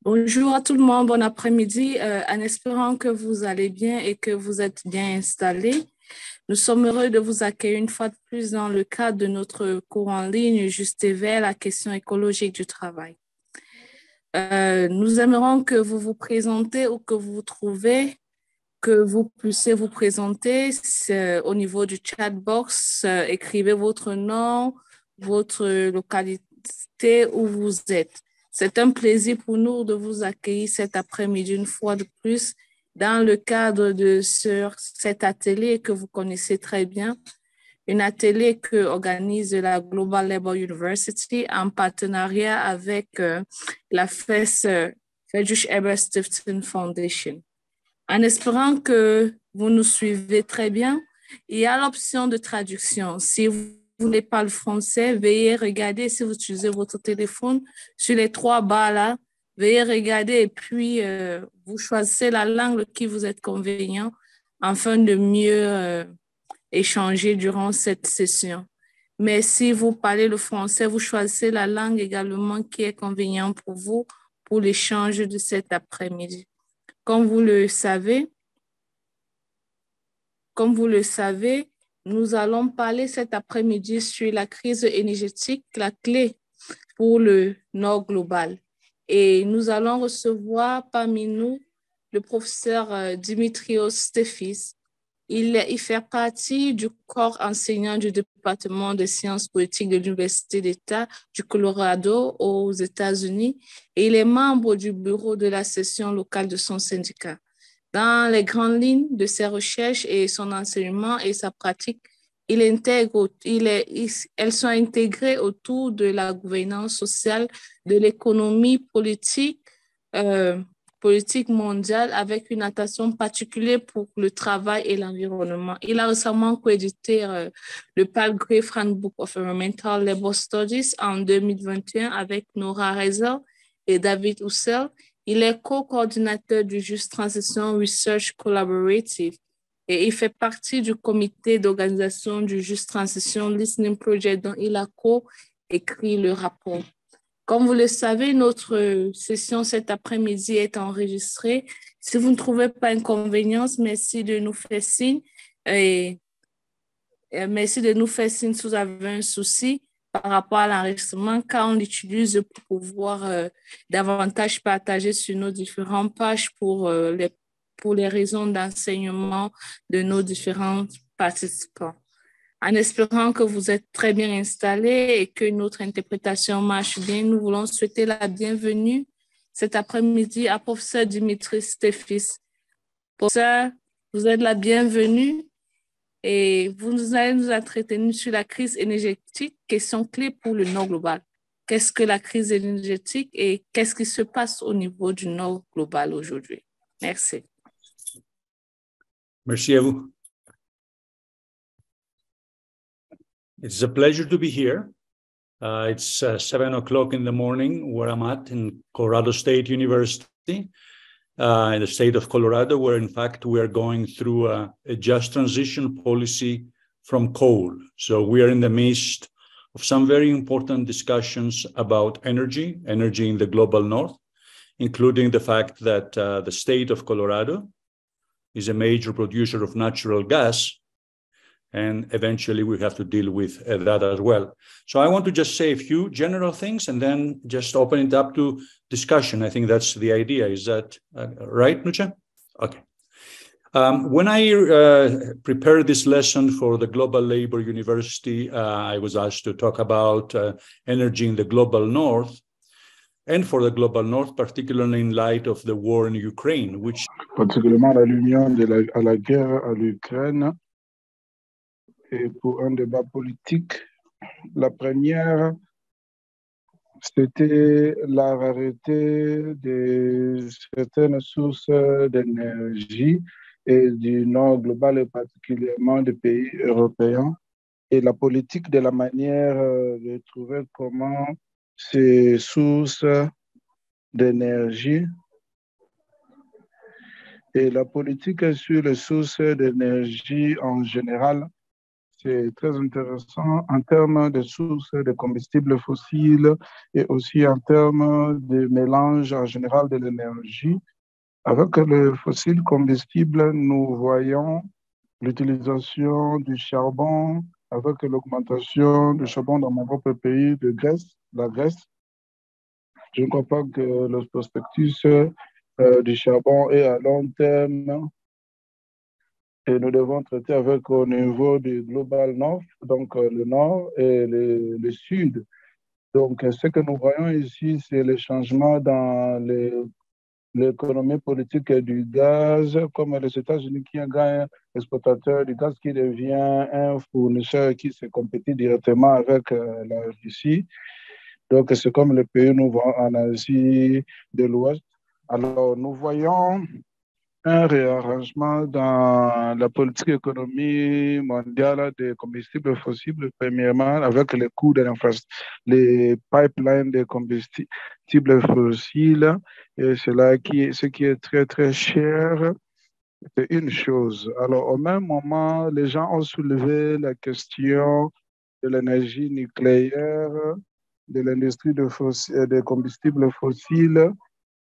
Bonjour à tout le monde, bon après-midi. En espérant que vous allez bien et que vous êtes bien installés, nous sommes heureux de vous accueillir une fois de plus dans le cadre de notre cours en ligne Juste et Vert, la question écologique du travail. Nous aimerons que vous vous présentez ou que vous vous trouvez, que vous puissiez vous présenter au niveau du chat box. Écrivez votre nom, votre localité où vous êtes. C'est un plaisir pour nous de vous accueillir cet après-midi une fois de plus dans le cadre de cet atelier que vous connaissez très bien, un atelier que organise la Global Labour University en partenariat avec la Friedrich Ebert Stiftung Foundation. En espérant que vous nous suivez très bien, il y a l'option de traduction. Si vous ne voulez pas le français, veuillez regarder si vous utilisez votre téléphone sur les trois barres là. Veuillez regarder et puis vous choisissez la langue qui vous est convenient afin de mieux échanger durant cette session. Mais si vous parlez le français, vous choisissez la langue également qui est convenient pour vous pour l'échange de cet après-midi. Comme vous le savez, Comme vous le savez, nous allons parler cet après-midi sur la crise énergétique, la clé pour le Nord global. Et nous allons recevoir parmi nous le professeur Dimitrios Stefis. Il fait partie du corps enseignant du département de sciences politiques de l'Université d'État du Colorado aux États-Unis et il est membre du bureau de la session locale de son syndicat. Dans les grandes lignes de ses recherches et son enseignement et sa pratique, elles sont intégrées autour de la gouvernance sociale, de l'économie euh, politique mondiale avec une attention particulière pour le travail et l'environnement. Il a récemment coédité le Palgrave Handbook of Environmental Labor Studies en 2021 avec Nora Reiser et David Hussel. Il est co-coordinateur du Just Transition Research Collaborative et il fait partie du comité d'organisation du Just Transition Listening Project dont il a co-écrit le rapport. Comme vous le savez, notre session cet après-midi est enregistrée. Si vous ne trouvez pas inconvénience, merci de nous faire signe. Merci de nous faire signe si vous avez un souci par rapport à l'enregistrement, car on l'utilise pour pouvoir davantage partager sur nos différentes pages pour les raisons d'enseignement de nos différents participants. En espérant que vous êtes très bien installés et que notre interprétation marche bien, nous voulons souhaiter la bienvenue cet après-midi à professeur Dimitri Stefis. Professeur, vous êtes la bienvenue et vous allez nous entretenir sur la crise énergétique, question clé pour le Nord global. Qu'est-ce que la crise énergétique et qu'est-ce qui se passe au niveau du Nord global aujourd'hui? Merci. Merci à vous. It's a pleasure to be here. It's 7 o'clock in the morning where I'm at in Colorado State University, in the state of Colorado, where in fact we are going through a just transition policy from coal. So we are in the midst of some very important discussions about energy in the global north, including the fact that the state of Colorado is a major producer of natural gas, and eventually we have to deal with that as well. So I want to just say a few general things and then just open it up to discussion. I think that's the idea. Is that right, Nucha? Okay. When I prepared this lesson for the Global Labor University, I was asked to talk about energy in the global north, and for the global north, particularly in light of the war in Ukraine, which... Particulièrement la lumière à la guerre à l'Ukraine. Et pour un débat politique, la première, c'était la rareté de certaines sources d'énergie et du nord global et particulièrement des pays européens. Et la politique de la manière de trouver comment ces sources d'énergie et la politique sur les sources d'énergie en général c'est très intéressant en termes de sources de combustibles fossiles et aussi en termes de mélange en général de l'énergie. Avec le fossile combustible, nous voyons l'utilisation du charbon avec l'augmentation du charbon dans mon propre pays de Grèce, la Grèce. Je ne crois pas que le prospectus du charbon est à long terme et nous devons traiter avec au niveau du Global North, donc le nord et le sud. Donc, ce que nous voyons ici, c'est les changements dans l'économie politique du gaz, comme les États-Unis qui est un grand exportateur du gaz qui devient un fournisseur qui se compétit directement avec la Russie. Donc, c'est comme le pays nous voit en Asie de l'Ouest. Alors, nous voyons un réarrangement dans la politique économique mondiale des combustibles fossiles, premièrement, avec les coûts de l'infrastructure, les pipelines de combustibles fossiles, et ce qui est très, très cher, c'est une chose. Alors, au même moment, les gens ont soulevé la question de l'énergie nucléaire, de l'industrie des combustibles fossiles,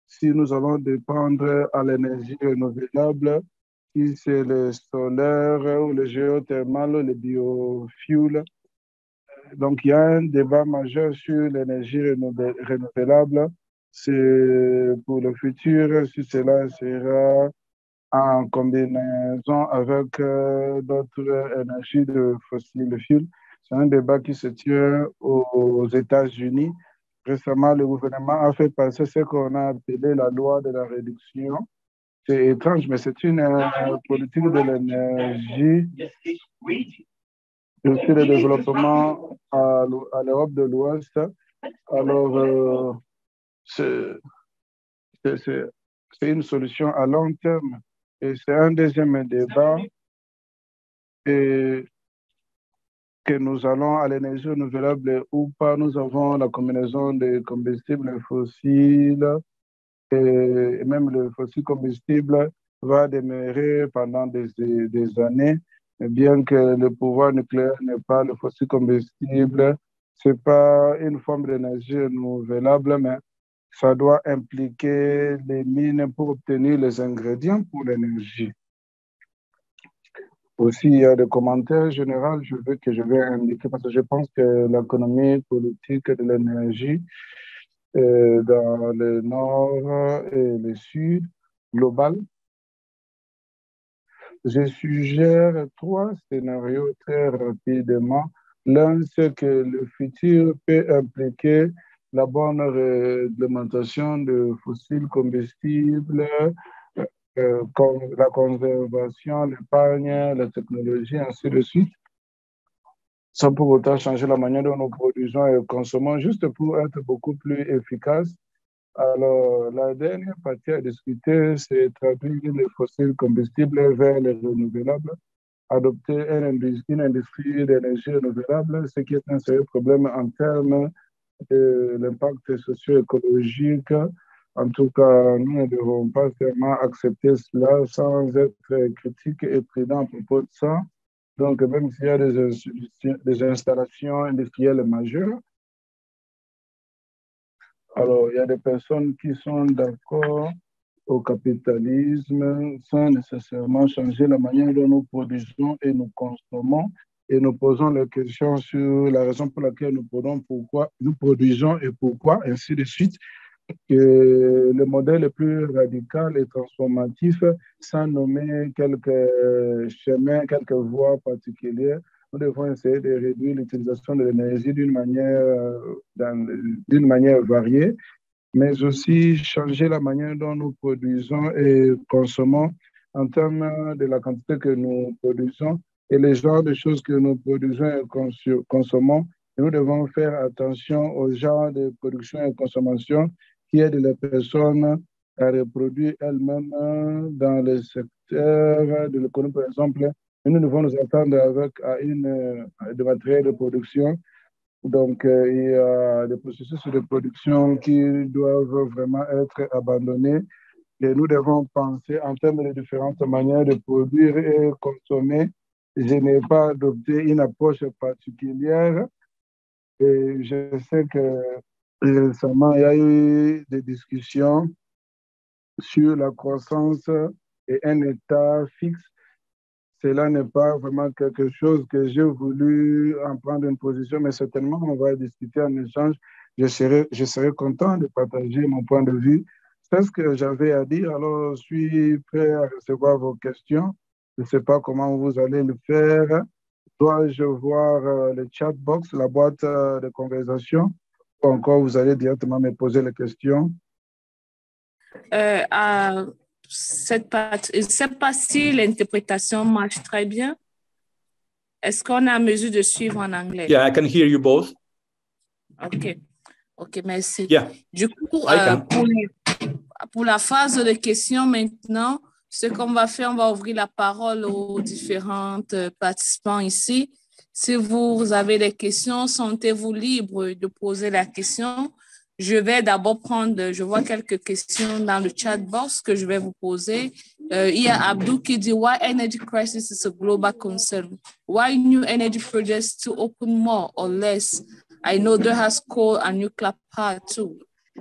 si nous allons dépendre à l'énergie renouvelable, si c'est le solaire ou le géothermal ou le biofuel. Donc, il y a un débat majeur sur l'énergie renouvelable. C'est pour le futur, si cela sera en combinaison avec d'autres énergies de fossiles fuel. C'est un débat qui se tient aux États-Unis. Récemment, le gouvernement a fait passer ce qu'on a appelé la loi de la réduction. C'est étrange, mais c'est une politique de l'énergie et aussi le développement à l'Europe de l'Ouest. Alors, c'est une solution à long terme. Et c'est un deuxième débat et que nous allons à l'énergie renouvelable ou pas. Nous avons la combinaison des combustibles fossiles et même le fossile combustible va demeurer pendant des années, bien que le pouvoir nucléaire n'est pas le fossile combustible. Ce n'est pas une forme d'énergie renouvelable, mais ça doit impliquer les mines pour obtenir les ingrédients pour l'énergie. Aussi, il y a des commentaires généraux que je vais indiquer parce que je pense que l'économie politique de l'énergie dans le nord et le sud global, je suggère trois scénarios très rapidement. L'un, c'est que le futur peut impliquer la bonne réglementation de fossiles combustibles, comme la conservation, l'épargne, la technologie, ainsi de suite, sans pour autant changer la manière dont nous produisons et consommons, juste pour être beaucoup plus efficaces. Alors, la dernière partie à discuter, c'est traduire les fossiles combustibles vers les renouvelables, adopter une industrie d'énergie renouvelable, ce qui est un sérieux problème en termes de l'impact socio-écologique. En tout cas, nous ne devons pas seulement accepter cela sans être critiques et prudents à propos de ça. Donc, même s'il y a des installations industrielles majeures, alors il y a des personnes qui sont d'accord au capitalisme sans nécessairement changer la manière dont nous produisons et nous consommons et nous posons la question sur la raison pour laquelle nous produisons et pourquoi, ainsi de suite. Que le modèle le plus radical et transformatif, sans nommer quelques chemins, quelques voies particulières, nous devons essayer de réduire l'utilisation de l'énergie d'une manière variée, mais aussi changer la manière dont nous produisons et consommons en termes de la quantité que nous produisons et les genres de choses que nous produisons et consommons. Et nous devons faire attention au genre de production et consommation qui aident les personnes à reproduire elles-mêmes dans le secteur de l'économie, par exemple. Et nous devons nous attendre à des matériels de production. Donc, il y a des processus de production qui doivent vraiment être abandonnés. Et nous devons penser en termes de différentes manières de produire et consommer je n'ai pas adopté une approche particulière. Et je sais que récemment, il y a eu des discussions sur la croissance et un État fixe. Cela n'est pas vraiment quelque chose que j'ai voulu en prendre une position, mais certainement, on va discuter en échange. Je serai content de partager mon point de vue. C'est ce que j'avais à dire. Alors, je suis prêt à recevoir vos questions. Je ne sais pas comment vous allez le faire. Dois-je voir le chat box, la boîte de conversation, ou encore vous allez directement me poser les questions? Cette partie, je ne sais pas si l'interprétation marche très bien. Est-ce qu'on est en mesure de suivre en anglais? Yeah, I can hear you both. OK, merci. Yeah, du coup, I can. pour la phase de questions maintenant, ce qu'on va faire, on va ouvrir la parole aux différents participants ici. Si vous avez des questions, sentez-vous libre de poser la question. Je vais d'abord prendre, je vois quelques questions dans le chat box que je vais vous poser. Il y a Abdou qui dit, why energy crisis is a global concern? Why new energy projects to open more or less? I know there has coal and nuclear power too.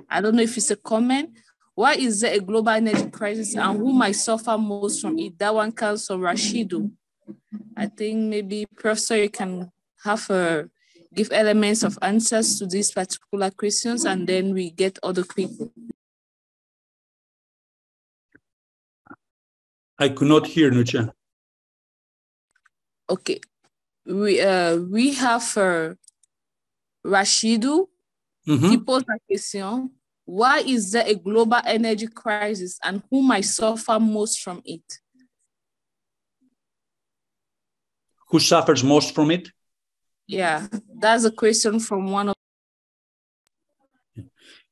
I don't know if it's a comment. Why is there a global energy crisis and who might suffer most from it? That one comes from Rashidu. I think maybe, Professor, you can have give elements of answers to these particular questions, and then we get other people. I could not hear, Nucha. Okay. We have Rashidu qui pose la question, why is there a global energy crisis and who might suffer most from it? Who suffers most from it? Yeah, that's a question from one of.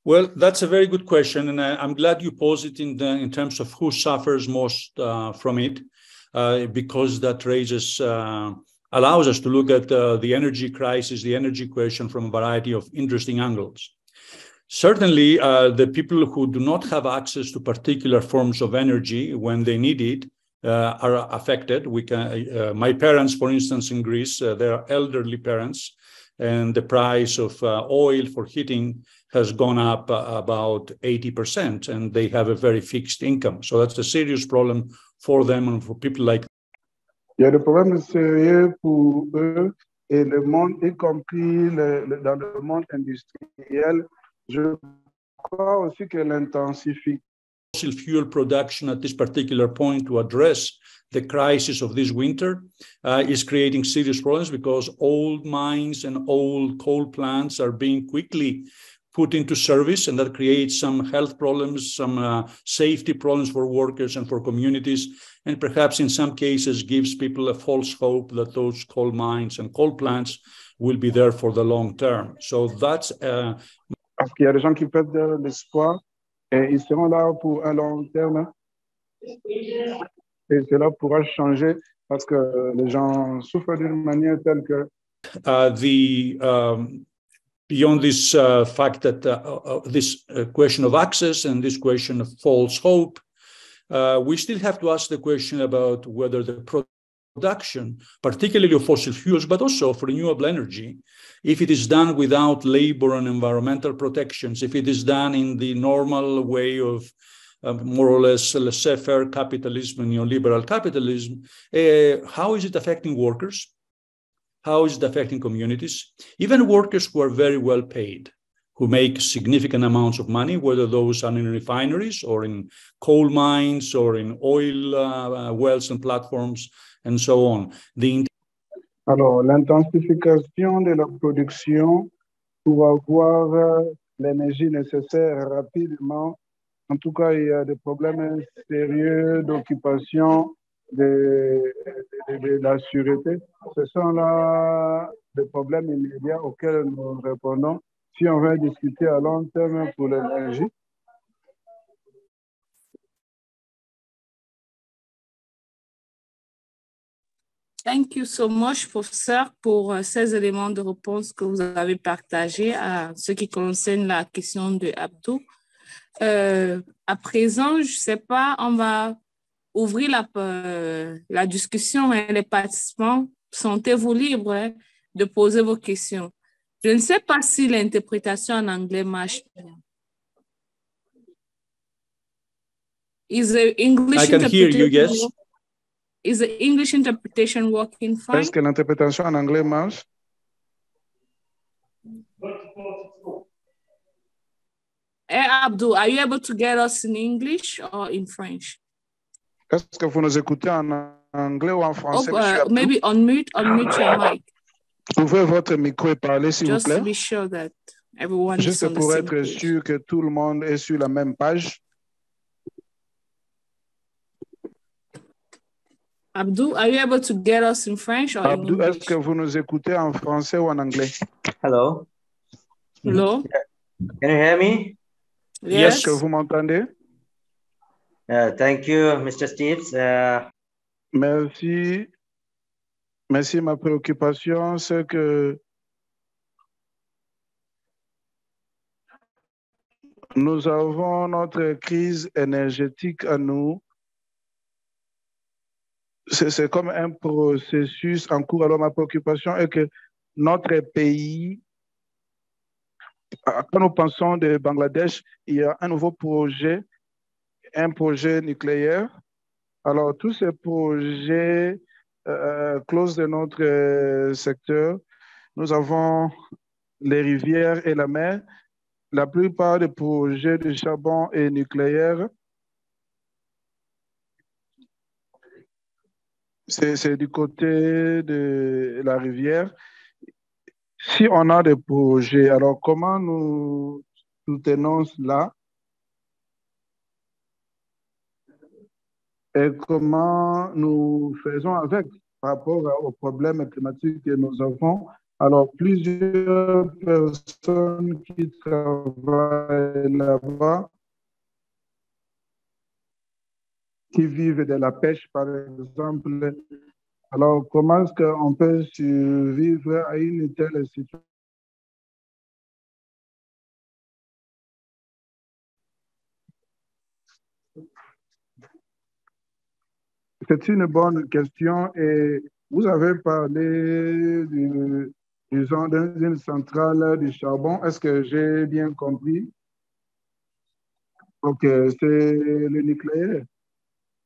Well, that's a very good question, and I'm glad you posed it in terms of who suffers most from it, because that allows us to look at the energy crisis, the energy question from a variety of interesting angles. Certainly, the people who do not have access to particular forms of energy when they need it are affected. My parents, for instance, in Greece, they're elderly parents, and the price of oil for heating has gone up about 80%, and they have a very fixed income. So that's a serious problem for them and for people like. Il y a des problèmes sérieux pour eux et le monde, y compris dans le monde industriel. Je crois aussi que l'intensification fossil fuel production at this particular point to address the crisis of this winter is creating serious problems because old mines and old coal plants are being quickly put into service, and that creates some health problems, some safety problems for workers and for communities, and perhaps in some cases gives people a false hope that those coal mines and coal plants will be there for the long term. So that's... Parce qu'il y a des gens qui perdent l'espoir et ils seront là pour un long terme. Et cela pourra changer parce que les gens souffrent d'une manière telle que... Beyond this fact that this question of access and this question of false hope, we still have to ask the question about whether the production, particularly of fossil fuels, but also of renewable energy, if it is done without labor and environmental protections, if it is done in the normal way of more or less laissez-faire capitalism and neoliberal capitalism, how is it affecting workers? How is it affecting communities? Even workers who are very well paid, who make significant amounts of money, whether those are in refineries or in coal mines or in oil wells and platforms and so on. Alors, l'intensification de la production pour avoir l'énergie nécessaire rapidement. En tout cas, il y a des problèmes sérieux d'occupation de la sûreté. Ce sont là des problèmes immédiats auxquels nous répondons si on veut discuter à long terme pour l'énergie. Thank you so much, professeur, pour ces éléments de réponse que vous avez partagés à ce qui concerne la question de Abdou. À présent, je ne sais pas, on va ouvrir la discussion et les participants, sentez-vous libres hein, de poser vos questions. Je ne sais pas si l'interprétation en anglais marche bien. Is the English I can hear you, yes. Is the English interpretation working fine? Est-ce que l'interprétation en anglais marche? Hey, Abdul, are you able to get us in English or in French? Est-ce que vous nous écoutez en anglais ou en français, monsieur Abdou? Maybe unmute your mic. Ouvrez votre micro et parlez, s'il vous Just plaît. to be sure that everyone is Juste on the pour same être page. sûr que tout le monde est sur la même page. Abdul, are you able to get us in French or in Abdou, English? est-ce que vous nous écoutez en français ou en anglais? Hello. Hello? Can you hear me? Yes. Est-ce que vous m'entendez? Thank you, Mr. Steves. Merci. Merci. Ma préoccupation, c'est que nous avons notre crise énergétique à nous. C'est comme un processus en cours. Alors, ma préoccupation est que notre pays, quand nous pensons de Bangladesh, il y a un nouveau projet, un projet nucléaire. Alors, tous ces projets closent de notre secteur. Nous avons les rivières et la mer. La plupart des projets de charbon et nucléaire, c'est du côté de la rivière. Si on a des projets, alors comment nous soutenons cela? Et comment nous faisons avec par rapport aux problèmes climatiques que nous avons? Alors, plusieurs personnes qui travaillent là-bas, qui vivent de la pêche, par exemple. Alors, comment est-ce qu'on peut survivre à une telle situation? C'est une bonne question et vous avez parlé disons, d'une centrale de charbon. Est-ce que j'ai bien compris? Ok, c'est le nucléaire.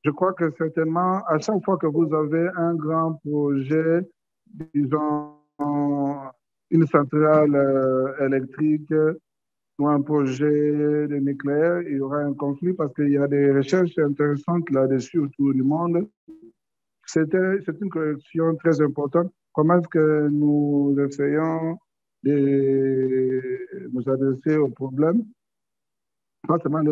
Je crois que certainement, à chaque fois que vous avez un grand projet, disons, une centrale électrique ou un projet de nucléaire, il y aura un conflit parce qu'il y a des recherches intéressantes là-dessus autour du monde. C'est une correction très importante. Comment est-ce que nous essayons de nous adresser au problème? Pas seulement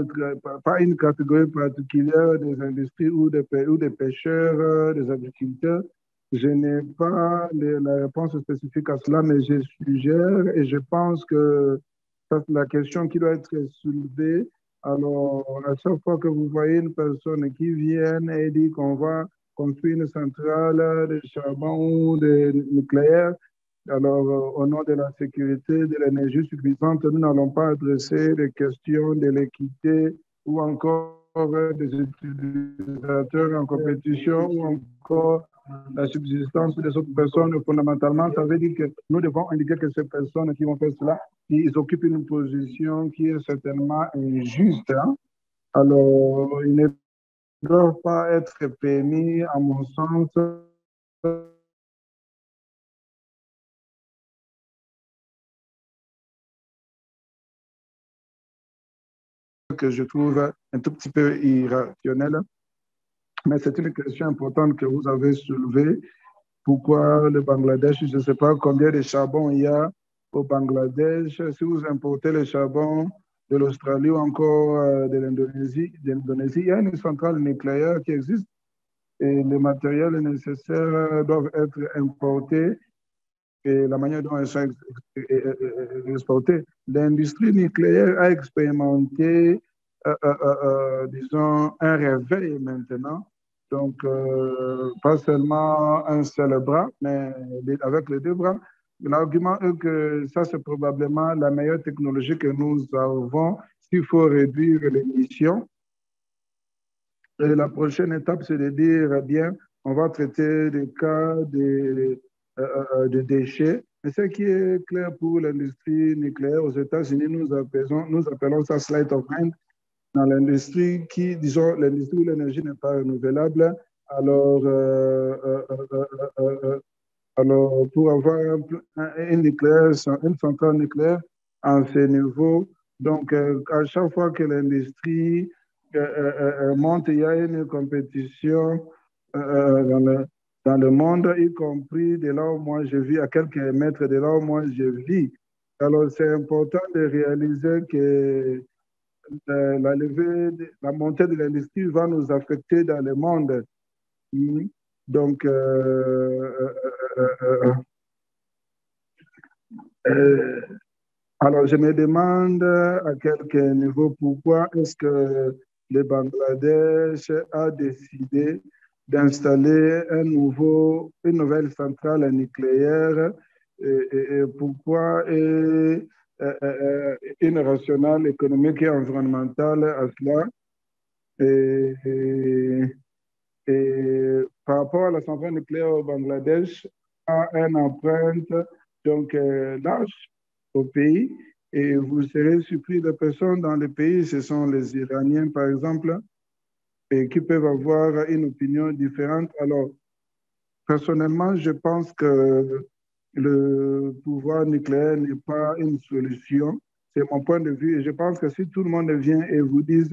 pas une catégorie particulière des industries ou des pêcheurs, des agriculteurs. Je n'ai pas la réponse spécifique à cela, mais je suggère et je pense que ça, c'est la question qui doit être soulevée. Alors, à chaque fois que vous voyez une personne qui vient et dit qu'on va construire une centrale de charbon ou de nucléaire, alors, au nom de la sécurité, de l'énergie suffisante, nous n'allons pas adresser des questions de l'équité ou encore des utilisateurs en compétition ou encore la subsistance des autres personnes. Fondamentalement, ça veut dire que nous devons indiquer que ces personnes qui vont faire cela, ils occupent une position qui est certainement injuste. Hein? Alors, ils ne doivent pas être permis, à mon sens, que je trouve un tout petit peu irrationnel. Mais c'est une question importante que vous avez soulevée. Pourquoi le Bangladesh? Je ne sais pas combien de charbon il y a au Bangladesh. Si vous importez le charbon de l'Australie ou encore de l'Indonésie, il y a une centrale nucléaire qui existe et les matériels nécessaires doivent être importés et la manière dont elles sont exportées. L'industrie nucléaire a expérimenté, disons, un réveil maintenant. Donc, pas seulement un seul bras, mais avec les deux bras. L'argument est que ça, c'est probablement la meilleure technologie que nous avons s'il faut réduire l'émission. Et la prochaine étape, c'est de dire, eh bien, on va traiter des cas de déchets. Mais ce qui est clair pour l'industrie nucléaire aux États-Unis, nous appelons ça sleight of hand. Dans l'industrie qui, disons, l'industrie où l'énergie n'est pas renouvelable, alors, alors pour avoir une centrale nucléaire à ce niveau, donc à chaque fois que l'industrie monte, il y a une compétition dans le monde, y compris de là où moi je vis, à quelques mètres de là où moi je vis. Alors c'est important de réaliser que la montée de l'industrie va nous affecter dans le monde. Mm. Donc, euh, alors, je me demande à quel niveau, pourquoi est-ce que le Bangladesh a décidé d'installer une nouvelle centrale nucléaire et pourquoi une rationale économique et environnementale à cela. Et, et, et par rapport à la centrale nucléaire au Bangladesh, a une empreinte donc large au pays. Et vous serez surpris de personnes dans le pays, ce sont les Iraniens par exemple, et qui peuvent avoir une opinion différente. Alors, personnellement, je pense que le pouvoir nucléaire n'est pas une solution. C'est mon point de vue. Et je pense que si tout le monde vient et vous dit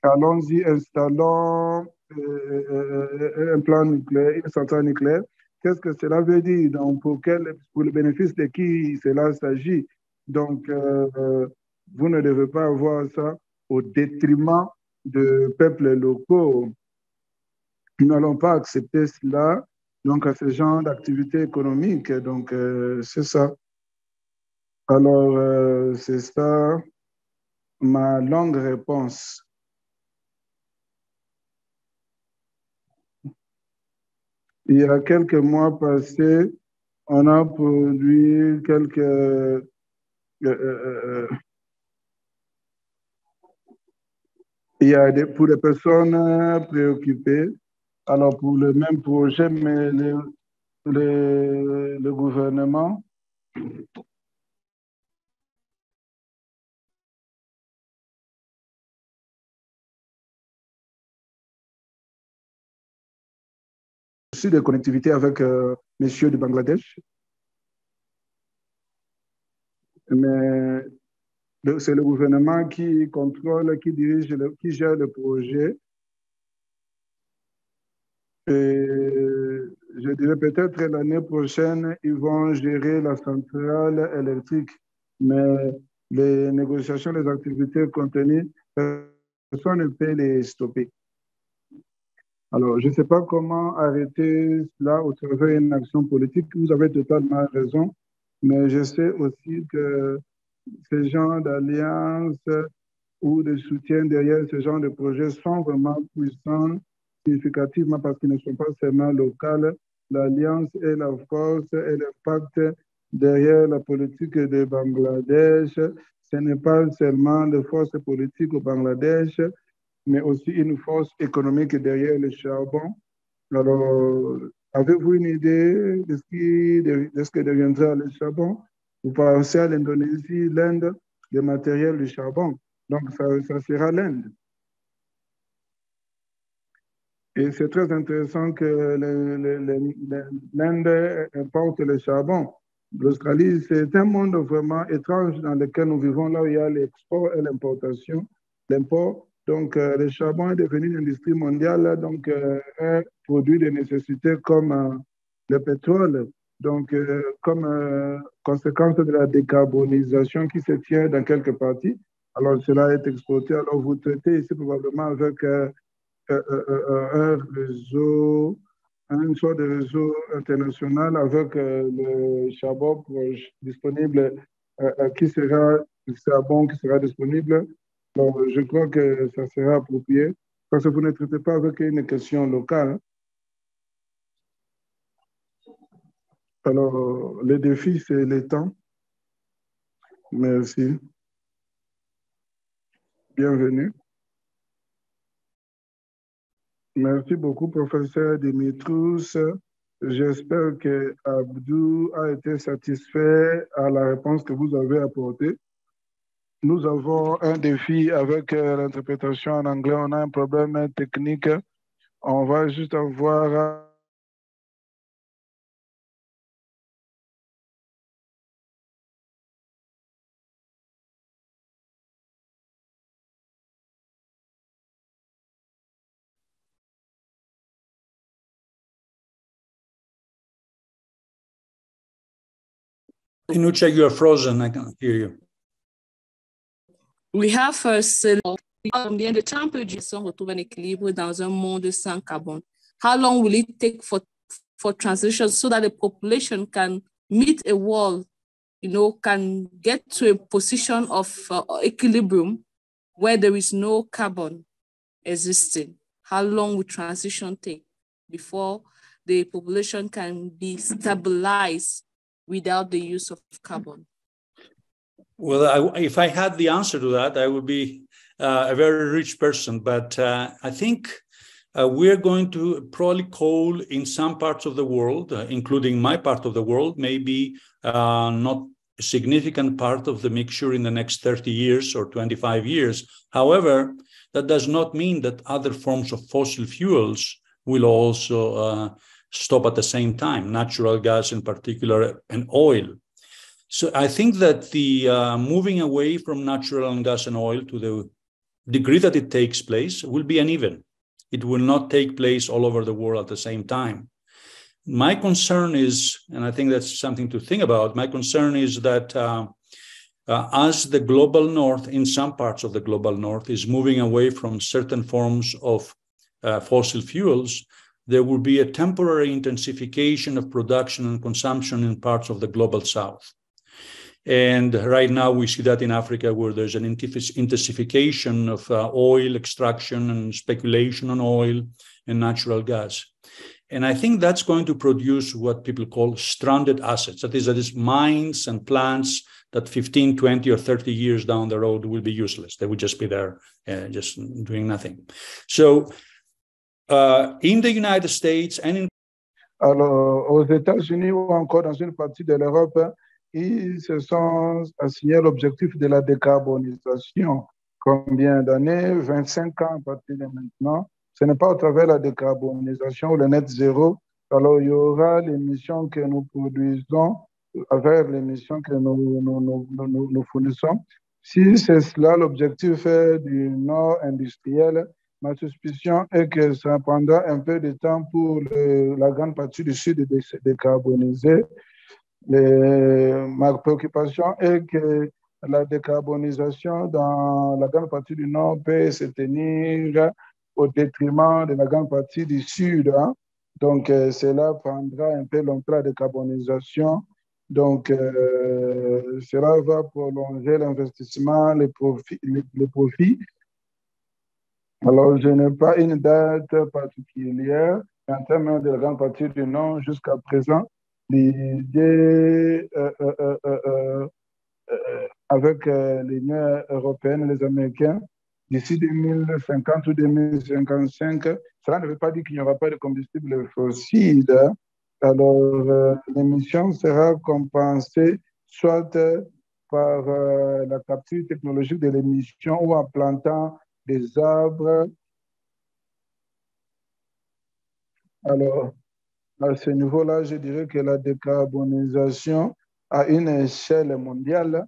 allons-y, installons un plan nucléaire, une centrale nucléaire. Qu'est-ce que cela veut dire? Donc, pour le bénéfice de qui cela s'agit? Donc, vous ne devez pas avoir ça au détriment de peuples locaux. Nous n'allons pas accepter cela, donc à ce genre d'activité économique. Donc, c'est ça. Alors, c'est ça ma longue réponse. Il y a quelques mois passés, on a produit il y a pour les personnes préoccupées, alors pour le même projet, mais le gouvernement aussi de connectivité avec messieurs du Bangladesh, mais c'est le gouvernement qui contrôle, qui dirige, qui gère le projet. Et je dirais peut-être l'année prochaine, ils vont gérer la centrale électrique, mais les négociations, les activités contenues, personne ne peut les stopper. Alors, je ne sais pas comment arrêter cela au travers d'une action politique. Vous avez totalement raison, mais je sais aussi que ces genres d'alliances ou de soutien derrière ce genre de projets sont vraiment puissants significativement parce qu'ils ne sont pas seulement locaux. L'alliance et la force et l'impact derrière la politique de Bangladesh, ce n'est pas seulement de force politique au Bangladesh, mais aussi une force économique derrière le charbon. Alors, avez-vous une idée de ce que deviendra le charbon? Vous pensez à l'Indonésie, l'Inde, le matériel du charbon. Donc, ça sera l'Inde. Et c'est très intéressant que l'Inde importe le charbon. L'Australie, c'est un monde vraiment étrange dans lequel nous vivons, là où il y a l'export et l'importation. L'import, donc le charbon est devenu une industrie mondiale, donc un produit de nécessité comme le pétrole. Donc, comme conséquence de la décarbonisation qui se tient dans quelques parties, alors cela est exporté. Alors, vous traitez ici probablement avec un réseau, une sorte de réseau international avec le charbon disponible, qui sera le charbon qui sera disponible. Donc, je crois que ça sera approprié parce que vous ne traitez pas avec une question locale. Alors, le défi, c'est le temps. Merci. Bienvenue. Merci beaucoup, professeur Dimitrous. J'espère que Abdou a été satisfait à la réponse que vous avez apportée. Nous avons un défi avec l'interprétation en anglais. On a un problème technique. On va juste avoir... Inucha, you are frozen. I can't hear you. We have combien de temps peut durer son retour à l'équilibre dans un monde sans carbone? How long will it take for transition so that the population can meet a wall, can get to a position of equilibrium where there is no carbon existing? How long will transition take before the population can be stabilized without the use of carbon? Well, if I had the answer to that, I would be a very rich person. But I think we're going to probably coal in some parts of the world, including my part of the world, maybe not a significant part of the mixture in the next 30 years or 25 years. However, that does not mean that other forms of fossil fuels will also stop at the same time, natural gas in particular and oil. So I think that the moving away from natural gas and oil to the degree that it takes place will be uneven. It will not take place all over the world at the same time. My concern is, and I think that's something to think about, my concern is that as the global north, in some parts of the global north, is moving away from certain forms of fossil fuels, there will be a temporary intensification of production and consumption in parts of the global south. And right now we see that in Africa, where there's an intensification of oil extraction and speculation on oil and natural gas. And I think that's going to produce what people call stranded assets. That is mines and plants that 15, 20, or 30 years down the road will be useless. They would just be there just doing nothing. So in the United States and in... Alors, aux États-Unis ou encore dans une partie de l'Europe, ils se sont assignés l'objectif de la décarbonisation. Combien d'années? 25 ans à partir de maintenant. Ce n'est pas au travers de la décarbonisation ou le net zéro. Alors, il y aura l'émission que nous produisons avec l'émission que nous fournissons. Si c'est cela l'objectif du nord industriel, ma suspicion est que ça prendra un peu de temps pour la grande partie du sud de se décarboniser. Ma préoccupation est que la décarbonisation dans la grande partie du nord peut se tenir au détriment de la grande partie du sud. Hein. Donc, cela prendra un peu longtemps la décarbonisation. Donc, cela va prolonger l'investissement, les profits. Alors, je n'ai pas une date particulière. En termes de la grande partie du nord, jusqu'à présent, l'idée avec l'Union européenne et les Américains, d'ici 2050 ou 2055, cela ne veut pas dire qu'il n'y aura pas de combustible fossile. Alors, l'émission sera compensée soit par la capture technologique de l'émission ou en plantant des arbres. Alors, à ce niveau-là, je dirais que la décarbonisation à une échelle mondiale,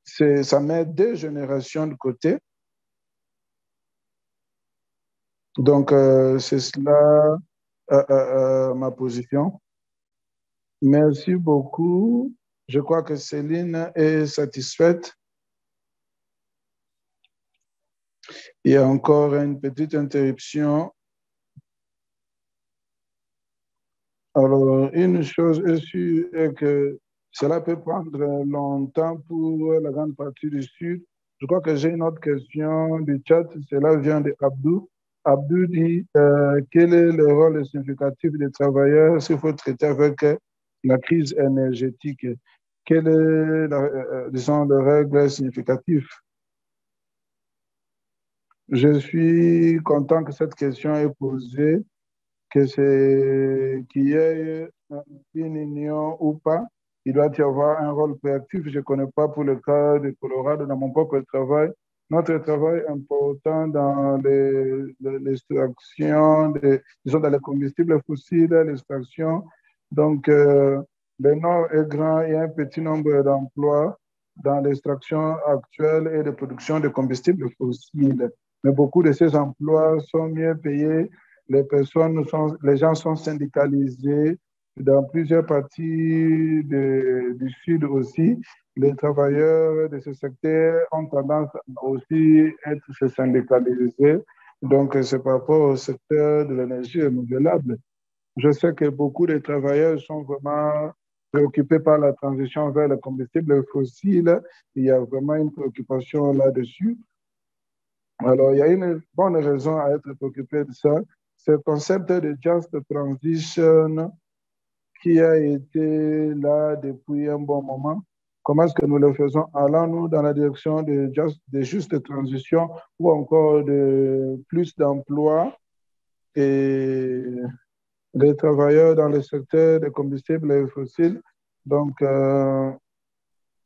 ça met 2 générations de côté. Donc, c'est cela ma position. Merci beaucoup. Je crois que Céline est satisfaite. Il y a encore une petite interruption. Alors, une chose est sûre est que cela peut prendre longtemps pour la grande partie du Sud. Je crois que j'ai une autre question du chat. Cela vient de Abdou. Abdou dit quel est le rôle significatif des travailleurs s'il faut traiter avec la crise énergétique? Quelle est, disons, les règles significatives? Je suis content que cette question est posée, qu'il y ait une union ou pas. Il doit y avoir un rôle proactif. Je ne connais pas pour le cas de Colorado dans mon propre travail. Notre travail important dans l'extraction, disons dans les combustibles fossiles, l'extraction. Donc, le nord est grand, il y a un petit nombre d'emplois dans l'extraction actuelle et de production de combustibles fossiles. Mais beaucoup de ces emplois sont mieux payés. Les gens sont syndicalisés dans plusieurs parties du Sud aussi. Les travailleurs de ce secteur ont tendance aussi à être syndicalisés. Donc, c'est par rapport au secteur de l'énergie renouvelable. Je sais que beaucoup de travailleurs sont vraiment préoccupés par la transition vers le combustible fossile. Il y a vraiment une préoccupation là-dessus. Alors, il y a une bonne raison à être préoccupé de ça. C'est le concept de Just Transition qui a été là depuis un bon moment. Comment est-ce que nous le faisons? Allons-nous dans la direction de juste transition ou encore de plus d'emplois et des travailleurs dans le secteur des combustibles fossiles? Donc,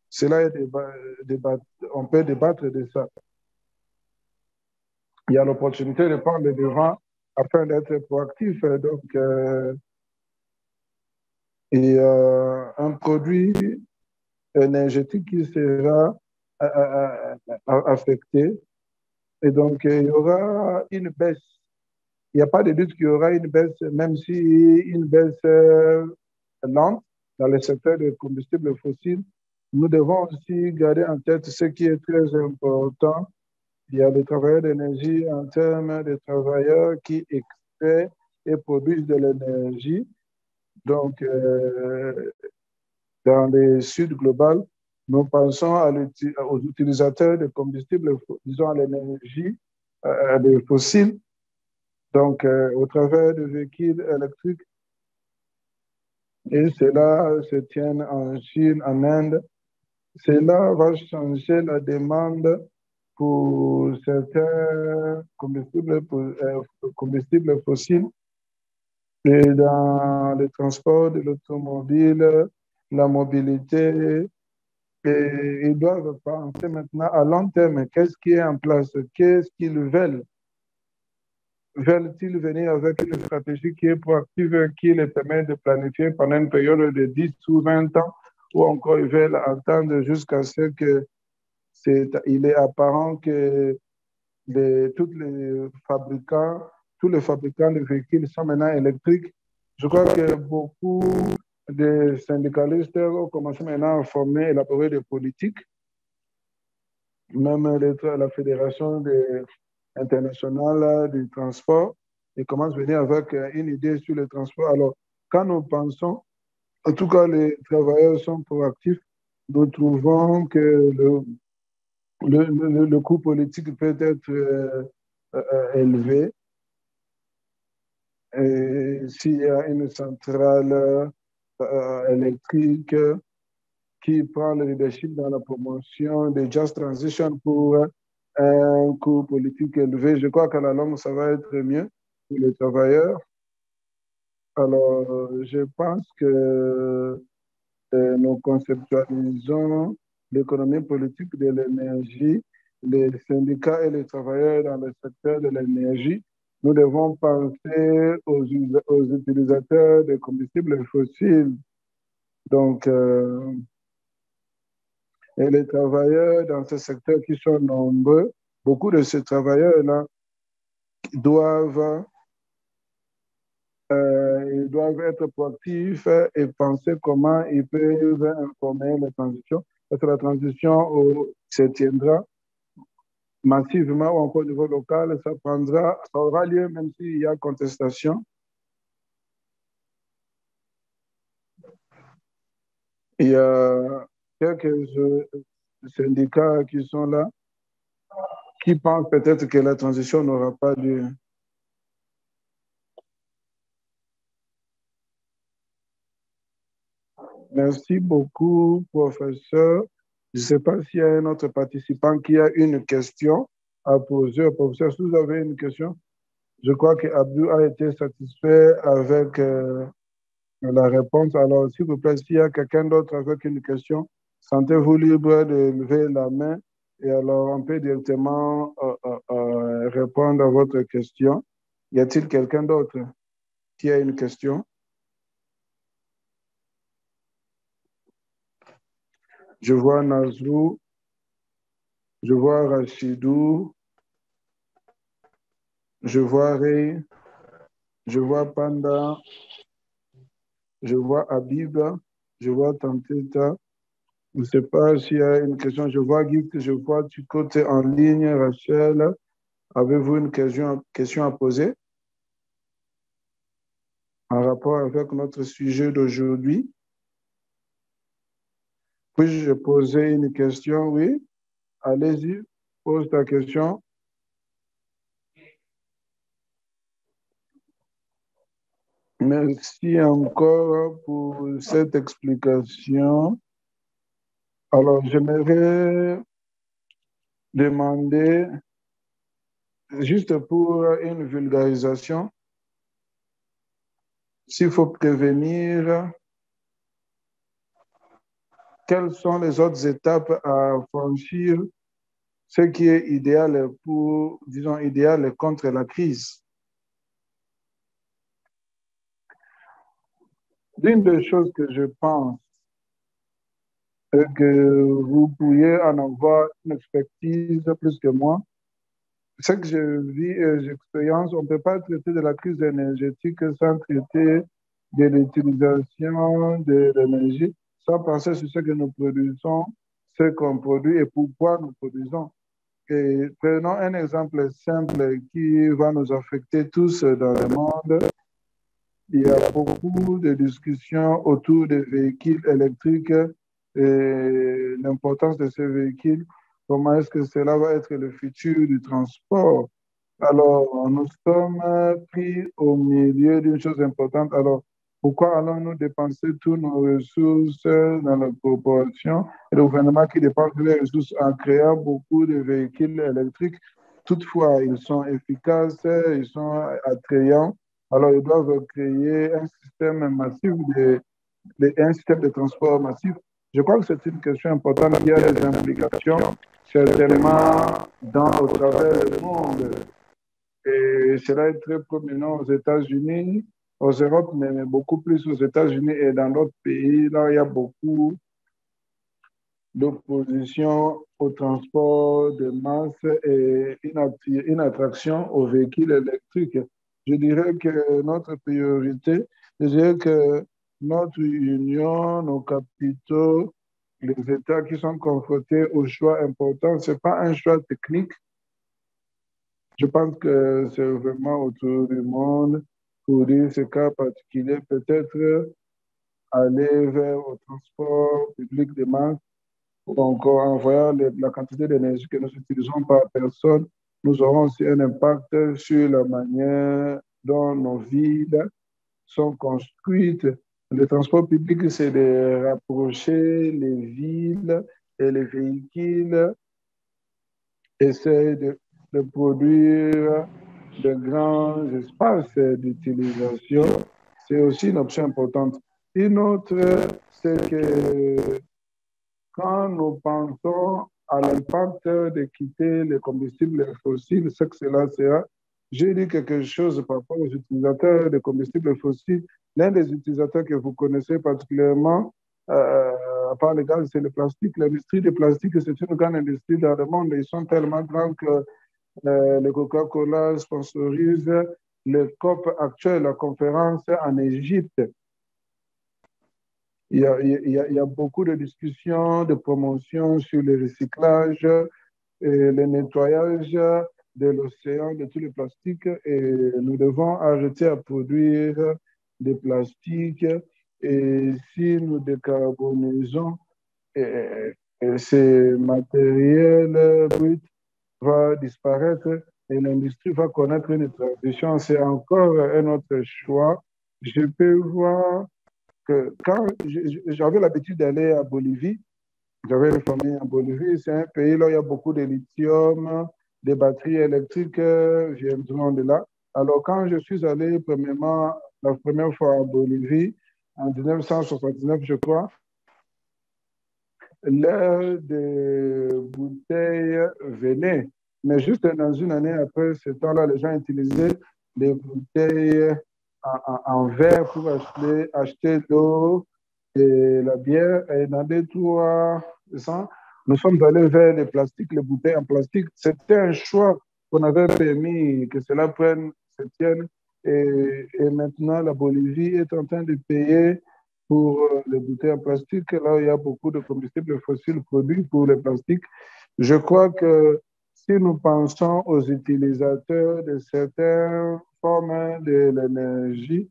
cela est on peut débattre de ça. Il y a l'opportunité de prendre le devant afin d'être proactif. Donc, un produit énergétique qui sera affecté. Et donc, il y aura une baisse. Il n'y a pas de doute qu'il y aura une baisse, même si une baisse lente dans le secteur des combustibles fossiles. Nous devons aussi garder en tête ce qui est très important. Il y a les travailleurs d'énergie en termes de travailleurs qui extraient et produisent de l'énergie. Donc, dans le sud global, nous pensons aux utilisateurs de combustibles, disons à l'énergie des fossiles, donc au travers de véhicules électriques. Et cela se tient en Chine, en Inde. Cela va changer la demande pour certains combustibles fossiles et dans le transport de l'automobile, la mobilité. Et ils doivent penser maintenant à long terme. Qu'est-ce qui est en place? Qu'est-ce qu'ils veulent? Veulent-ils venir avec une stratégie qui est proactive, qui les permet de planifier pendant une période de 10 ou 20 ans, ou encore ils veulent attendre jusqu'à ce que il est apparent que tous les fabricants de véhicules sont maintenant électriques. Je crois que beaucoup de syndicalistes ont commencé maintenant à former, élaborer des politiques. Même la Fédération internationale du transport, ils commencent à venir avec une idée sur le transport. Alors, quand nous pensons, en tout cas, les travailleurs sont proactifs, nous trouvons que le coût politique peut être élevé. S'il y a une centrale électrique qui prend le leadership dans la promotion de Just Transition pour un coût politique élevé, je crois qu'à la longue, ça va être mieux pour les travailleurs. Alors, je pense que nous conceptualisons l'économie politique de l'énergie, les syndicats et les travailleurs dans le secteur de l'énergie. Nous devons penser aux utilisateurs de combustibles fossiles. Donc, et les travailleurs dans ce secteur qui sont nombreux, beaucoup de ces travailleurs-là doivent être proactifs et penser comment ils peuvent informer la transition. Parce que la transition se tiendra massivement ou encore au niveau local, ça aura lieu même s'il y a contestation. Il y a quelques syndicats qui sont là, qui pensent peut-être que la transition n'aura pas lieu. Merci beaucoup, professeur. Je ne sais pas s'il y a un autre participant qui a une question à poser au professeur. Si vous avez une question, je crois qu'Abdou a été satisfait avec la réponse. Alors, s'il vous plaît, s'il y a quelqu'un d'autre avec une question, sentez-vous libre de lever la main et alors on peut directement répondre à votre question. Y a-t-il quelqu'un d'autre qui a une question? Je vois Nazrou, je vois Rachidou, je vois Ray, je vois Panda, je vois Habib, je vois Tanteta. Je ne sais pas s'il y a une question. Je vois Gift, je vois du côté en ligne. Rachel, avez-vous une question à poser en rapport avec notre sujet d'aujourd'hui? Puis-je poser une question? Oui, allez-y, pose ta question. Merci encore pour cette explication. Alors, j'aimerais demander, juste pour une vulgarisation, s'il faut prévenir, quelles sont les autres étapes à franchir, ce qui est idéal pour, disons, idéal contre la crise? L'une des choses que je pense est que vous pourriez en avoir une expertise plus que moi. Ce que je vis et j'expérience, on ne peut pas traiter de la crise énergétique sans traiter de l'utilisation de l'énergie, sans penser sur ce que nous produisons, ce qu'on produit et pourquoi nous produisons. Et prenons un exemple simple qui va nous affecter tous dans le monde. Il y a beaucoup de discussions autour des véhicules électriques et l'importance de ces véhicules. Comment est-ce que cela va être le futur du transport? Alors, nous sommes pris au milieu d'une chose importante. Alors, pourquoi allons-nous dépenser toutes nos ressources dans la corporation et le gouvernement qui dépense les ressources en créant beaucoup de véhicules électriques? Toutefois, ils sont efficaces, ils sont attrayants. Alors, ils doivent créer un système massif un système de transport massif. Je crois que c'est une question importante qui a des implications certainement au travers du monde. Et cela est très prominent aux États-Unis, aux Europes, mais beaucoup plus aux États-Unis et dans d'autres pays. Là, il y a beaucoup d'opposition au transport de masse et une attraction aux véhicules électriques. Je dirais que notre priorité, je dirais que notre union, nos capitaux, les États qui sont confrontés aux choix importants, ce n'est pas un choix technique. Je pense que c'est vraiment autour du monde pour dire ce cas particulier, peut-être aller vers le transport public de masse. Donc, en voyant la quantité d'énergie que nous utilisons par personne, nous aurons aussi un impact sur la manière dont nos villes sont construites. Le transport public, c'est de rapprocher les villes et les véhicules, essayer de produire de grands espaces d'utilisation. C'est aussi une option importante. Une autre, c'est que quand nous pensons à l'impact de quitter les combustibles fossiles, ce que cela sera, j'ai dit quelque chose par rapport aux utilisateurs de combustibles fossiles. L'un des utilisateurs que vous connaissez particulièrement, à part les gaz, c'est le plastique. L'industrie du plastique, c'est une grande industrie dans le monde. Ils sont tellement grands que le Coca-Cola sponsorise le COP actuel, la conférence en Égypte. Il y a beaucoup de discussions, de promotions sur le recyclage et le nettoyage de l'océan, de tous les plastiques. Et nous devons arrêter à produire des plastiques. Et si nous décarbonisons, ces matériels bruts vont disparaître et l'industrie va connaître une transition. C'est encore un autre choix. Je peux voir que quand j'avais l'habitude d'aller à Bolivie, j'avais une famille en Bolivie, c'est un pays là où il y a beaucoup de lithium, des batteries électriques viendront de là. Alors, quand je suis allé la première fois en Bolivie, en 1969, je crois, l'heure des bouteilles venait. Mais juste dans une année après ce temps-là, les gens utilisaient des bouteilles en verre pour acheter l'eau et la bière. Et dans les 300, nous sommes allés vers les plastiques, les bouteilles en plastique. C'était un choix qu'on avait permis que cela se tienne. Et maintenant, la Bolivie est en train de payer pour les bouteilles en plastique. Là, il y a beaucoup de combustibles fossiles produits pour les plastiques. Je crois que si nous pensons aux utilisateurs de certaines formes de l'énergie,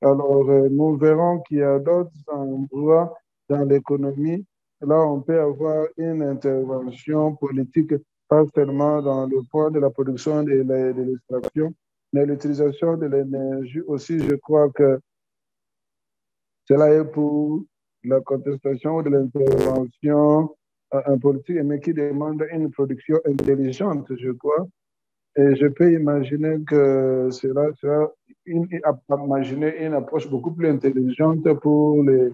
alors nous verrons qu'il y a d'autres endroits dans l'économie. Là, on peut avoir une intervention politique, pas seulement dans le point de la production et de l'extraction, mais l'utilisation de l'énergie aussi. Je crois que cela est pour la contestation de l'intervention politique, mais qui demande une production intelligente, je crois. Et je peux imaginer que cela sera imaginer une approche beaucoup plus intelligente pour les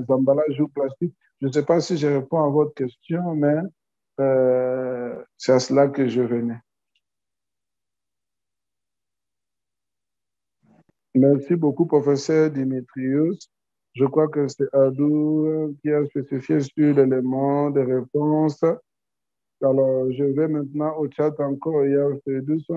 emballages ou plastiques. Je ne sais pas si je réponds à votre question, mais c'est à cela que je venais. Merci beaucoup, professeur Dimitrios. Je crois que c'est Adou qui a spécifié sur l'élément de réponse. Alors, je vais maintenant au chat encore. Il y a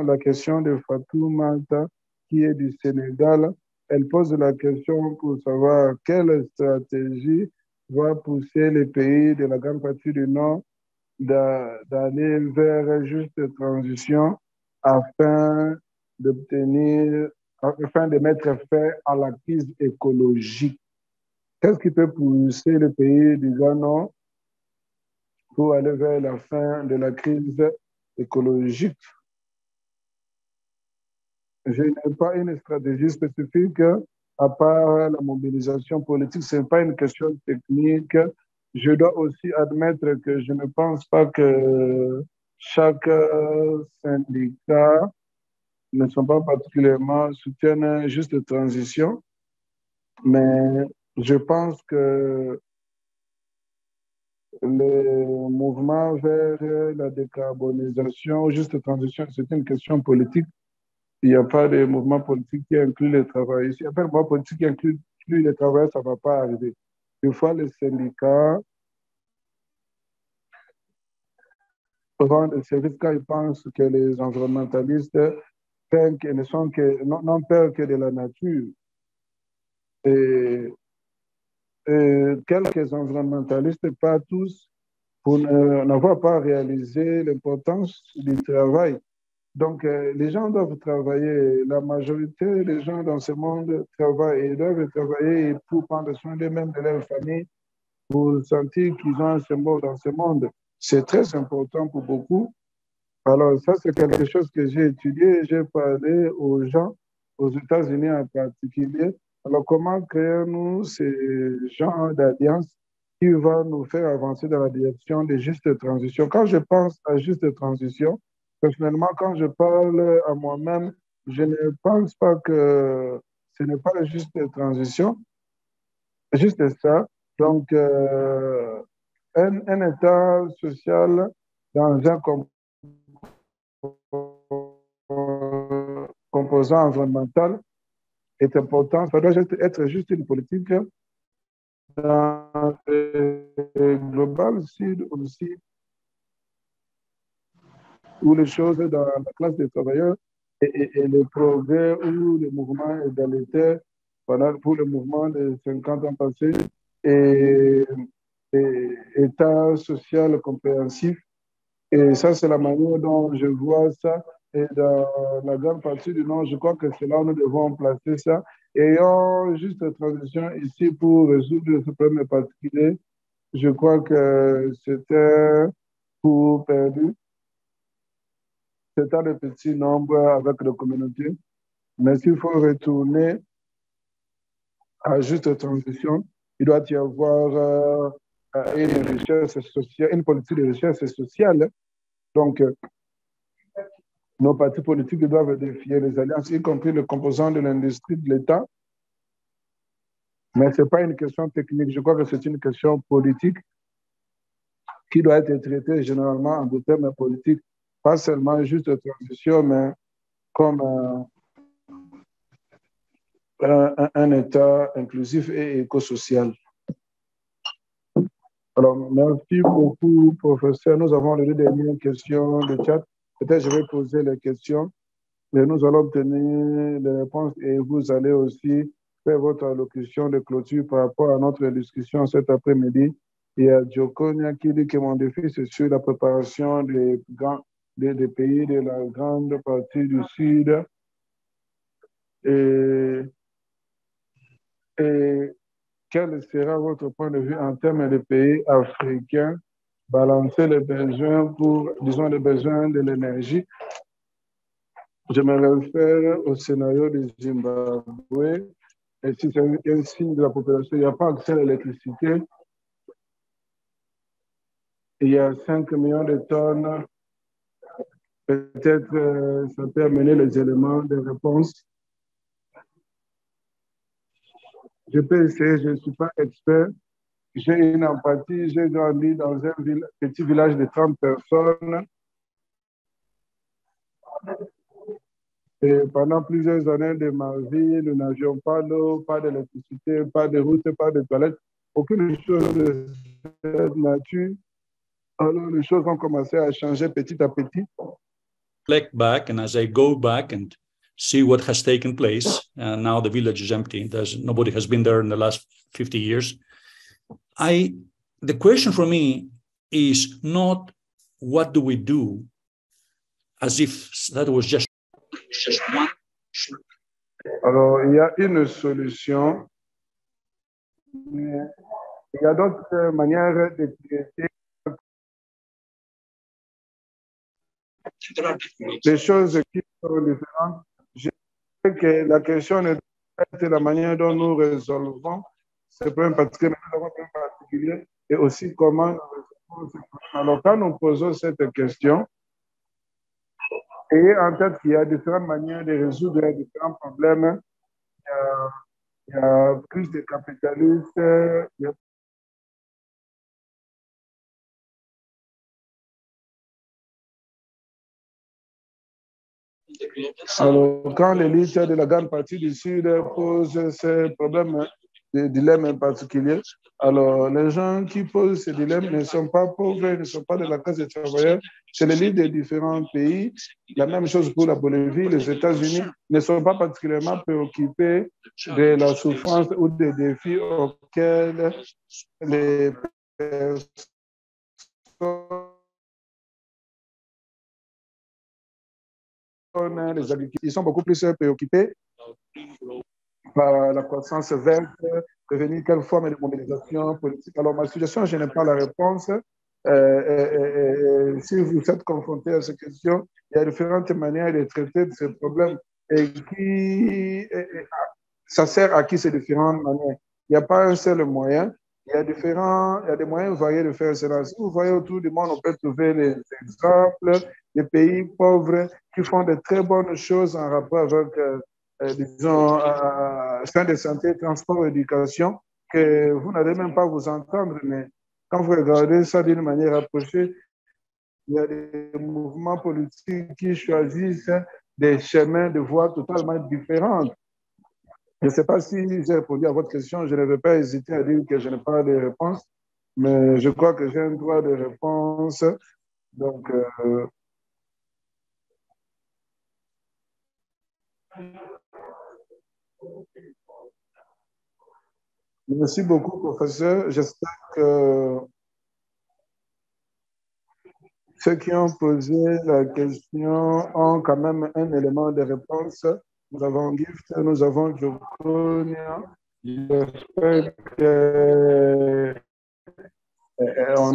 la question de Fatou Mata, qui est du Sénégal. Elle pose la question pour savoir quelle stratégie va pousser les pays de la grande partie du Nord d'aller vers une juste transition afin de mettre fin à la crise écologique. Qu'est-ce qui peut pousser le pays du Grand Nord pour aller vers la fin de la crise écologique? Je n'ai pas une stratégie spécifique à part la mobilisation politique. Ce n'est pas une question technique. Je dois aussi admettre que je ne pense pas que chaque syndicat ne sont pas particulièrement soutiennent juste transition, mais je pense que le mouvement vers la décarbonisation, juste transition, c'est une question politique. Il n'y a pas de mouvement politique qui inclut les travailleurs. S'il n'y a pas de mouvement politique qui inclut les travailleurs, ça ne va pas arriver. Des fois, les syndicats rendent des services quand ils pensent que les environnementalistes n'ont peur que de la nature. Et quelques environnementalistes, pas tous, pour n'avoir pas réalisé l'importance du travail. Donc, les gens doivent travailler. La majorité des gens dans ce monde travaillent et doivent travailler pour prendre soin d'eux-mêmes, de leur famille, pour sentir qu'ils ont un symbole dans ce monde. C'est très important pour beaucoup. Alors, ça, c'est quelque chose que j'ai étudié. J'ai parlé aux gens, aux États-Unis en particulier. Alors, comment créons-nous ces genres d'alliances qui vont nous faire avancer dans la direction de juste transition? Quand je pense à juste transition, personnellement, quand je parle à moi-même, je ne pense pas que ce n'est pas la juste transition, juste ça. Donc, un État social dans un composant environnemental est important. Ça doit être juste une politique dans le global sud aussi, où les choses dans la classe des travailleurs et le progrès ou le mouvement égalitaire pour le mouvement des 50 ans passés et état social compréhensif. Et ça, c'est la manière dont je vois ça. Et dans la grande partie du Nord, je crois que c'est là où nous devons placer ça. Ayant juste transition ici pour résoudre ce problème particulier, je crois que c'était pour perdu. C'est un petit nombre avec la communauté. Mais s'il faut retourner à juste transition, il doit y avoir une recherche sociale, une politique de recherche sociale. Donc, nos partis politiques doivent défier les alliances, y compris les composants de l'industrie de l'État. Mais ce n'est pas une question technique. Je crois que c'est une question politique qui doit être traitée généralement en des termes politiques, pas seulement juste de transition, mais comme un État inclusif et écosocial. Alors, merci beaucoup, professeur. Nous avons les deux dernières questions de chat. Peut-être je vais poser les questions, mais nous allons obtenir les réponses et vous allez aussi faire votre allocution de clôture par rapport à notre discussion cet après-midi. Il y a Djokonia qui dit que mon défi, c'est sur la préparation des pays de la grande partie du Sud. Et quel sera votre point de vue en termes de pays africains, balancer les besoins pour, disons, les besoins de l'énergie? Je me réfère au scénario du Zimbabwe. Et si c'est un signe de la population, il n'y a pas accès à l'électricité. Il y a 5 millions de tonnes. Peut-être ça peut amener les éléments de réponse. Je peux essayer, je ne suis pas expert. J'ai une empathie, j'ai grandi dans un petit village de 30 personnes. Et pendant plusieurs années de ma vie, nous n'avions pas d'eau, pas d'électricité, pas de route, pas de toilettes, aucune chose de cette nature. Alors les choses ont commencé à changer petit à petit. Reflect back, and as I go back and see what has taken place, and now the village is empty. Nobody has been there in the last 50 years. The question for me is not what do we do, as if that was just one. Alors, il y a une solution, mais il y a d'autres manières de traiter les choses qui sont différentes. Je sais que la question est la manière dont nous résolvons ce problème particulier, mais nous avons un problème particulier, et aussi comment nous résolvons ce problème. Alors, quand nous posons cette question, ayez en tête qu'il y a différentes manières de résoudre différents problèmes. Il y a plus de capitalistes, il y a alors, quand l'élite de la grande partie du Sud pose ces problèmes, des dilemmes particuliers, alors les gens qui posent ces dilemmes ne sont pas pauvres, ne sont pas de la classe des travailleurs, c'est l'élite des différents pays. La même chose pour la Bolivie, les États-Unis ne sont pas particulièrement préoccupés de la souffrance ou des défis auxquels les personnes les agriculteurs, ils sont beaucoup plus préoccupés par la croissance verte, prévenir quelle forme de mobilisation politique. Alors, ma suggestion, je n'ai pas la réponse. Si vous êtes confronté à ces questions, il y a différentes manières de traiter de ces problèmes et ça sert à qui ces différentes manières. Il n'y a pas un seul moyen. Il y a des moyens variés de faire cela. Si vous voyez autour du monde, on peut trouver des exemples des pays pauvres qui font de très bonnes choses en rapport avec, disons, soins de santé, transport, éducation, que vous n'allez même pas vous entendre, mais quand vous regardez ça d'une manière approchée, il y a des mouvements politiques qui choisissent des chemins de voie totalement différents. Je ne sais pas si j'ai répondu à votre question. Je ne vais pas hésiter à dire que je n'ai pas de réponse, mais je crois que j'ai un droit de réponse. Donc, merci beaucoup, professeur. J'espère que ceux qui ont posé la question ont quand même un élément de réponse. Nous avons Gift, nous avons Djokonia. J'espère qu'on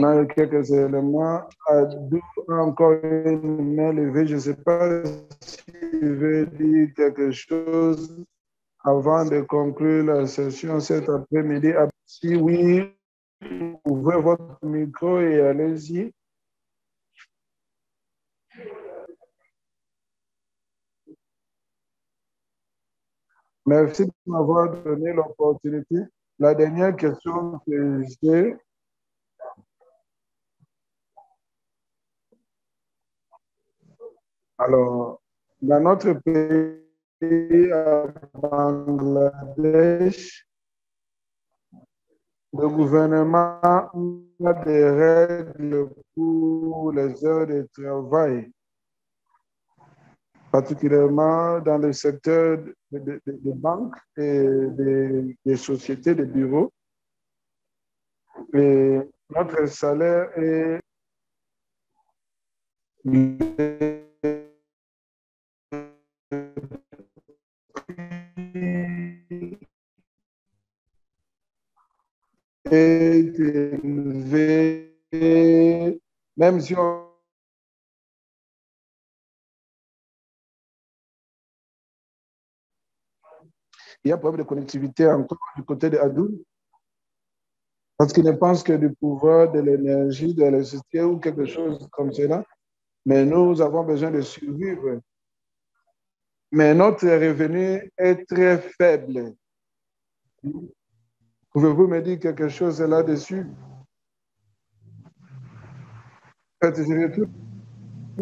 a quelques éléments. Adou a encore une main levée. Je ne sais pas s'il veut dire quelque chose avant de conclure la session cet après-midi. Si oui, ouvrez votre micro et allez-y. Merci de m'avoir donné l'opportunité. La dernière question que j'ai, alors, dans notre pays, à Bangladesh, le gouvernement a des règles pour les heures de travail, particulièrement dans le secteur des banques et des sociétés de bureaux. Et notre salaire est élevé, même si il y a problème de connectivité encore du côté de Hadoum, parce qu'ils ne pensent que du pouvoir, de l'énergie, de l'électricité ou quelque chose comme cela. Mais nous avons besoin de survivre. Mais notre revenu est très faible. Pouvez-vous me dire quelque chose là-dessus? En fait, je retourne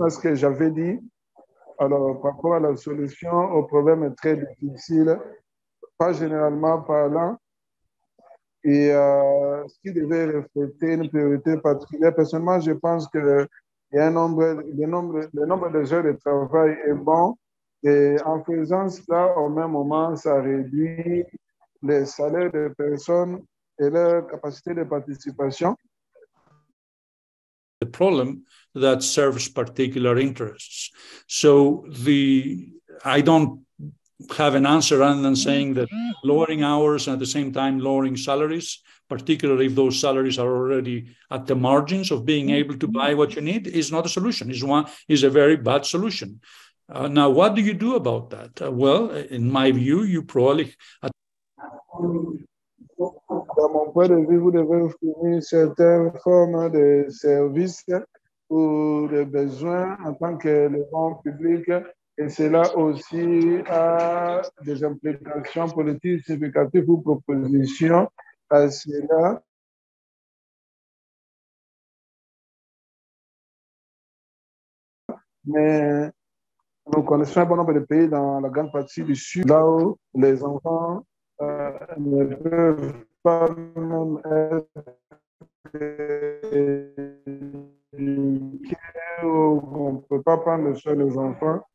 à ce que j'avais dit. Alors, par rapport à la solution au problème très difficile, pas généralement parlant, et ce qui devait refléter une priorité particulière. Personnellement, je pense que il y a le nombre de heures de travail est bon, et en faisant cela, au même moment, ça réduit les salaires des personnes et leur capacité de participation. The problem that serves particular interests. So I don't have an answer other than saying that lowering hours and at the same time lowering salaries, particularly if those salaries are already at the margins of being able to buy what you need, is not a solution. Is a very bad solution. Now, what do you do about that? Well, in my view, you probably... Dans mon point de vue, vous devez fournir certaines formes de services ou de besoins en tant que le bon public, et cela aussi a des implications politiques significatives ou propositions à cela. Mais nous connaissons un bon nombre de pays dans la grande partie du Sud, là où les enfants ne peuvent pas même être on ne peut pas prendre soin des enfants.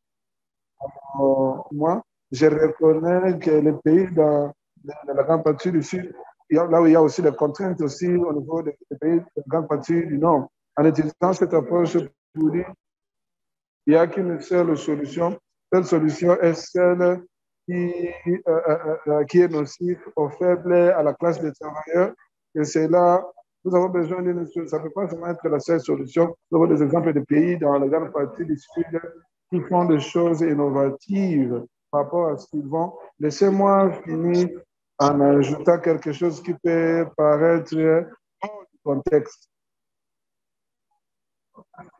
Moi, je reconnais que les pays dans la grande partie du Sud, là où il y a aussi des contraintes aussi au niveau des pays de la grande partie du Nord, en utilisant cette approche pour dire il n'y a qu'une seule solution. Cette solution est celle qui est nocive aux faibles, à la classe des travailleurs. Et c'est là, nous avons besoin d'une solution. Ça ne peut pas seulement être la seule solution. Nous avons des exemples de pays dans la grande partie du Sud qui font des choses innovatives par rapport à ce qu'ils font. Laissez-moi finir en ajoutant quelque chose qui peut paraître hors du contexte.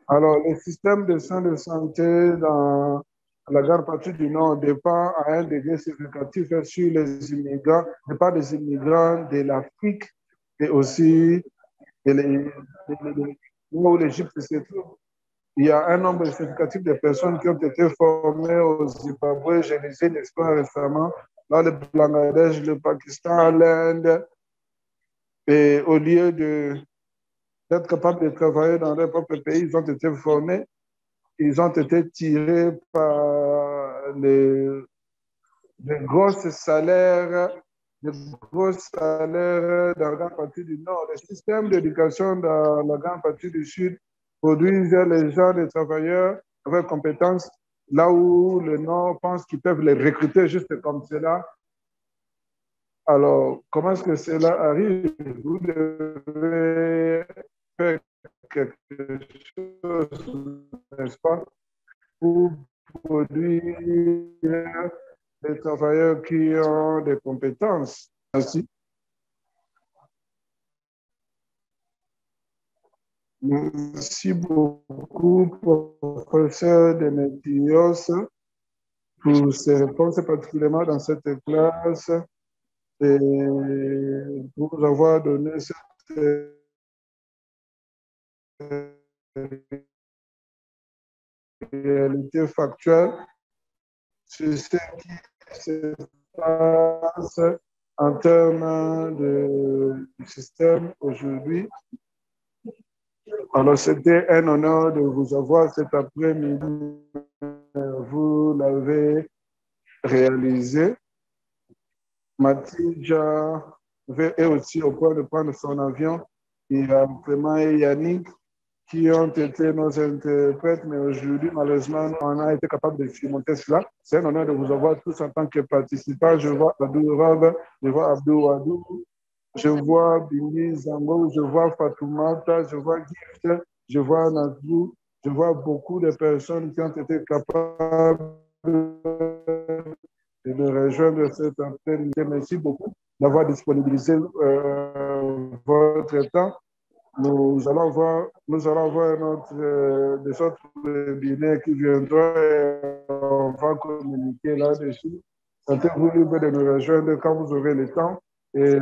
Alors, le système de soins de santé dans la grande partie du Nord dépend à un degré significatif sur les immigrants, dépend des immigrants de l'Afrique et aussi où l'Égypte se trouve. Il y a un nombre significatif de personnes qui ont été formées au Zimbabwe, je lisais l'histoire récemment, dans le Bangladesh, le Pakistan, l'Inde, et au lieu d'être capables de travailler dans leur propre pays, ils ont été formés, ils ont été tirés par les gros salaires dans la grande partie du Nord. Le système d'éducation dans la grande partie du Sud produisent les gens, les travailleurs avec compétences, là où le Nord pense qu'ils peuvent les recruter juste comme cela. Alors, comment est-ce que cela arrive? Vous devez faire quelque chose, n'est-ce pas, pour produire des travailleurs qui ont des compétences. Merci. Merci beaucoup, professeur Demetrios. pour ces réponses, particulièrement dans cette classe, et pour nous avoir donné cette réalité factuelle sur ce qui se passe en termes du système aujourd'hui. Alors, c'était un honneur de vous avoir cet après-midi. Vous l'avez réalisé. Mathilda est aussi au point de prendre son avion. Il y a Clément et Yannick qui ont été nos interprètes, mais aujourd'hui, malheureusement, on a été capable de surmonter cela. C'est un honneur de vous avoir tous en tant que participants. Je vois Abdou Rab, je vois Abdou Wadou, je vois Bindi Zango, je vois Fatoumata, je vois Gift, je vois Nazou, je vois beaucoup de personnes qui ont été capables de rejoindre cette antenne. Merci beaucoup d'avoir disponibilisé votre temps. Nous allons voir des autres webinaires qui viendront et on va communiquer là-dessus. Sentez-vous libre de nous rejoindre quand vous aurez le temps. Et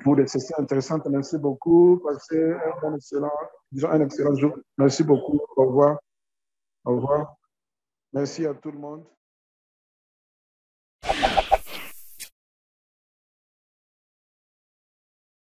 pour des sessions intéressantes, merci beaucoup. Passez un excellent jour. Merci beaucoup. Au revoir. Au revoir. Merci à tout le monde.